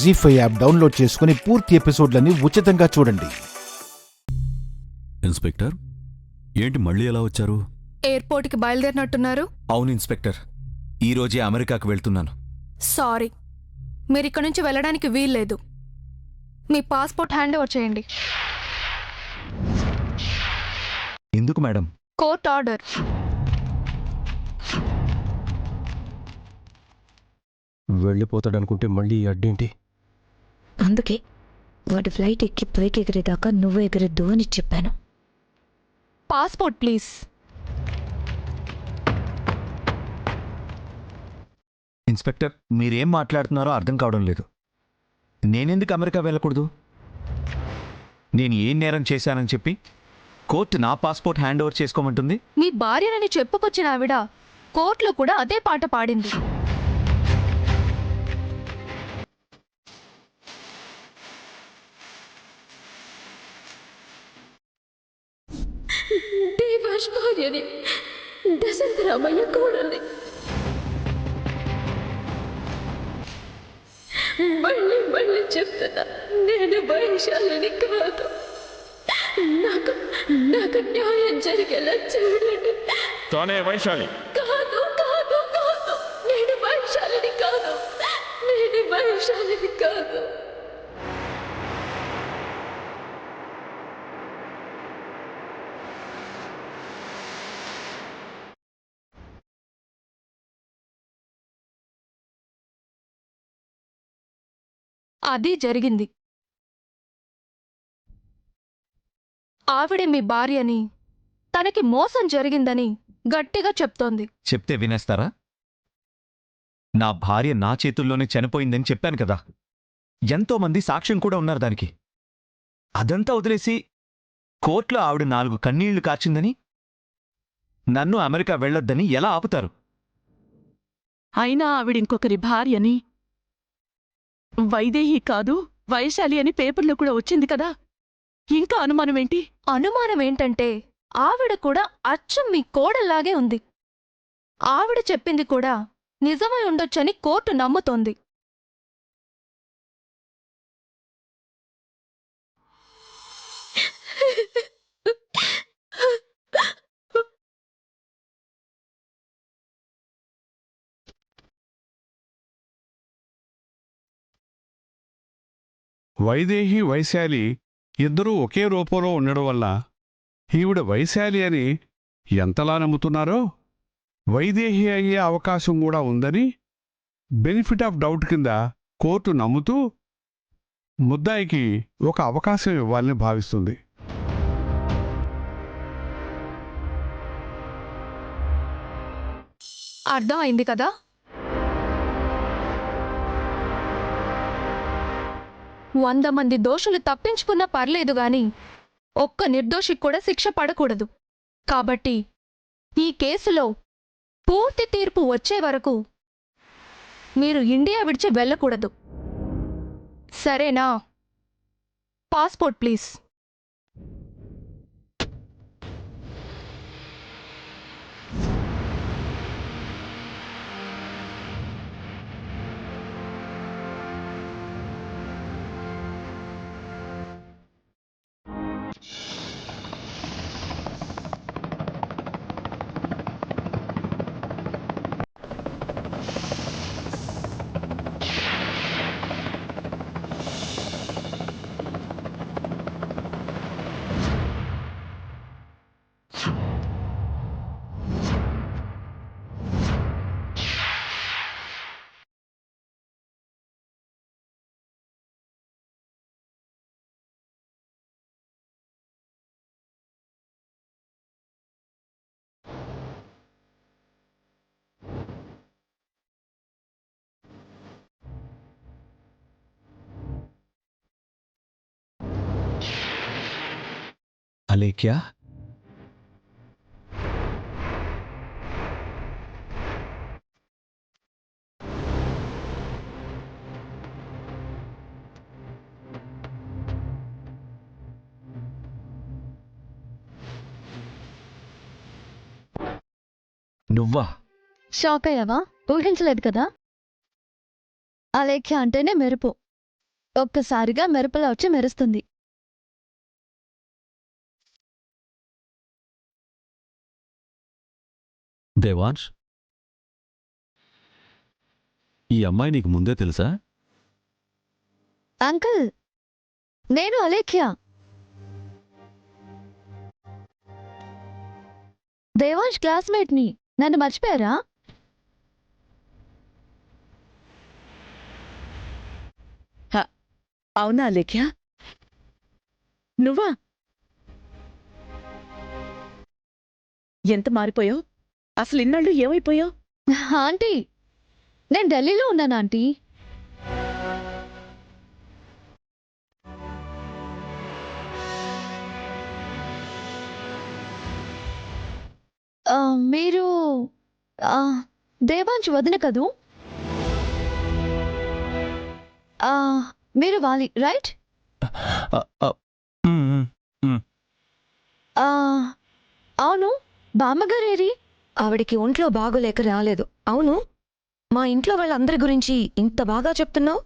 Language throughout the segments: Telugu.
జీ5 యాప్ డౌన్లోడ్ చేసుకుని పూర్తి ఎపిసోడ్లని ఉచితంగా చూడండి. ఇన్స్పెక్టర్, ఏంటి మళ్ళీ ఎలా వచ్చారు? ఎయిర్పోర్ట్కి బయలుదేరినట్టున్నారు. అవును ఇన్స్పెక్టర్, ఈరోజే అమెరికాకు వెళ్తున్నాను. సారీ, మీరిక్కడి నుంచి వెళ్ళడానికి వీల్లేదు. మీ పాస్పోర్ట్ హ్యాండ్ ఓవర్ చేయండి. ఎందుకు మేడం? Court order. వెళ్ళిపోతాడనుకుంటే మళ్ళీ ఈ అడ్డేంటి? అందుకే వాడి ఫ్లైట్ ఎక్కి పైకి ఎగిరేదాకా నువ్వు ఎగరద్దు అని చెప్పాను. Passport please. ఇన్స్పెక్టర్, మీరేం మాట్లాడుతున్నారో అర్థం కావడం లేదు. నేనెందుకు అమెరికా వెళ్ళకూడదు? నేను ఏం నేరం చేశానని చెప్పి కోర్టు నా పాస్పోర్ట్ హ్యాండ్ ఓవర్ చేసుకోమంటుంది? మీ భార్యనని చెప్పుకొచ్చిన ఆవిడ కోర్టులో కూడా అదే పాట పాడింది. భార్యని దశరథరామయ్య కూడలి మళ్ళీ మళ్ళీ చెప్తున్నా, నేను వైశాలిని కాదు. నాకు నాకు న్యాయం జరిగేలా చూడండి. తానే వైశాలి? కాదు కాదు కాదు, నేను వైశాలిని కాదు, నేను వైశాలిని కాదు. అది జరిగింది. ఆవిడే మీ భార్యని, తనకి మోసం జరిగిందని గట్టిగా చెప్తోంది. చెప్తే వినేస్తారా? నా భార్య నా చేతుల్లోనే చనిపోయిందని చెప్పాను కదా. ఎంతోమంది సాక్ష్యం కూడా ఉన్నారు దానికి. అదంతా వదిలేసి కోర్టులో ఆవిడ 4 కన్నీళ్లు కార్చిందని, నన్ను అమెరికా వెళ్ళొద్దని ఎలా ఆపుతారు? అయినా ఆవిడింకొకరి భార్యని, వైదేహి కాదు వైశాలి అని పేపర్లో కూడా వచ్చింది కదా. ఇంకా అనుమానమేంటి? అనుమానం ఏంటంటే ఆవిడ కూడా అచ్చం మీ కోడల్లాగే ఉంది. ఆవిడ చెప్పింది కూడా నిజమై ఉండొచ్చని కోర్టు నమ్ముతోంది. వైదేహి వైశాలి ఇద్దరూ ఒకే రూపంలో ఉండడం వల్ల ఈవిడ వైశాలి అని ఎంతలా నమ్ముతున్నారో, వైదేహి అయ్యే అవకాశం కూడా ఉందని బెనిఫిట్ ఆఫ్ డౌట్ కింద కోర్టు నమ్ముతూ ముద్దాయికి ఒక అవకాశం ఇవ్వాలని భావిస్తుంది. అర్థం అయింది కదా? వంద మంది దోషులు తప్పించుకున్నా పర్లేదు గాని ఒక్క నిర్దోషికి కూడా శిక్ష పడకూడదు. కాబట్టి ఈ కేసులో పూర్తి తీర్పు వచ్చే వరకు మీరు ఇండియా విడిచి వెళ్ళకూడదు. సరేనా? Passport please. అలేఖ్య, నువ్వా? షాక్ అయ్యావా? ఊహించలేదు కదా. అలేఖ్య అంటేనే మెరుపు. ఒక్కసారిగా మెరుపులా వచ్చి మెరుస్తుంది. దేవాంశ్, ఈ అమ్మాయి నీకు ముందే తెలుసా? అంకుల్, నేను అలేఖ్య. దేవాంశ్ క్లాస్మేట్ని. నన్ను మర్చిపోయారా? అవునా లేఖ్య? నువ్వా? ఎంత మారిపోయావు? అసలు ఇన్నాళ్ళు ఏమైపోయావు? ఆంటీ, నేను ఢిల్లీలో ఉన్నాను ఆంటీ. మీరు దేవాంశ్ వదిన కదూ? మీరు వాలి, రైట్? అవును, బామ్మగారేరి? ఆవిడికి ఒంట్లో బాగోలేక రాలేదు. అవును, మా ఇంట్లో వాళ్ళందరి గురించి ఇంత బాగా చెప్తున్నావు.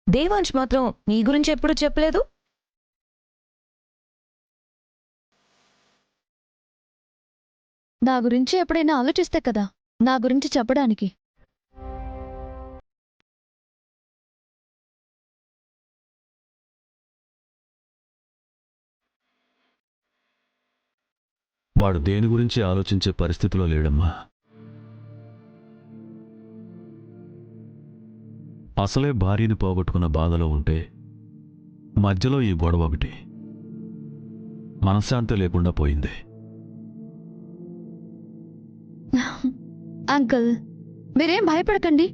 దేవాంశ్ మాత్రం నీ గురించి ఎప్పుడు చెప్పలేదు. నా గురించి ఎప్పుడైనా ఆలోచిస్తే కదా నా గురించి చెప్పడానికి. వాడు దేని గురించి ఆలోచించే పరిస్థితిలో లేడమ్మా. అసలే భార్యని పోగొట్టుకున్న బాధలో ఉంటే మధ్యలో ఈ గొడవ ఒకటి మనశ్శాంతి లేకుండా పోయింది. అంకుల్, మీరేం భయపడకండి.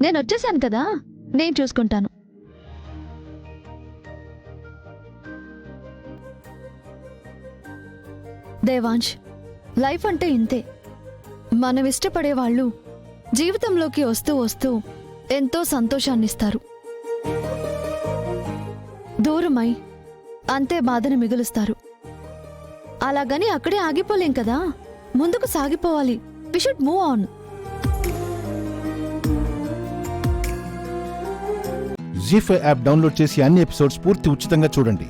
నేను వచ్చేసాను కదా, నేను చూసుకుంటాను. దేవాంశ్, లైఫ్ అంటే ఇంతే. మనం ఇష్టపడే వాళ్ళు జీవితంలోకి వస్తూ వస్తూ ఎంతో సంతోషాన్నిస్తారు. దూరమై అంతే బాధని మిగులుస్తారు. అలాగని అక్కడే ఆగిపోలేం కదా, ముందుకు సాగిపోవాలి. We should move on. ZEE5 app download చేసి అన్ని ఎపిసోడ్స్ పూర్తి ఉచితంగా చూడండి.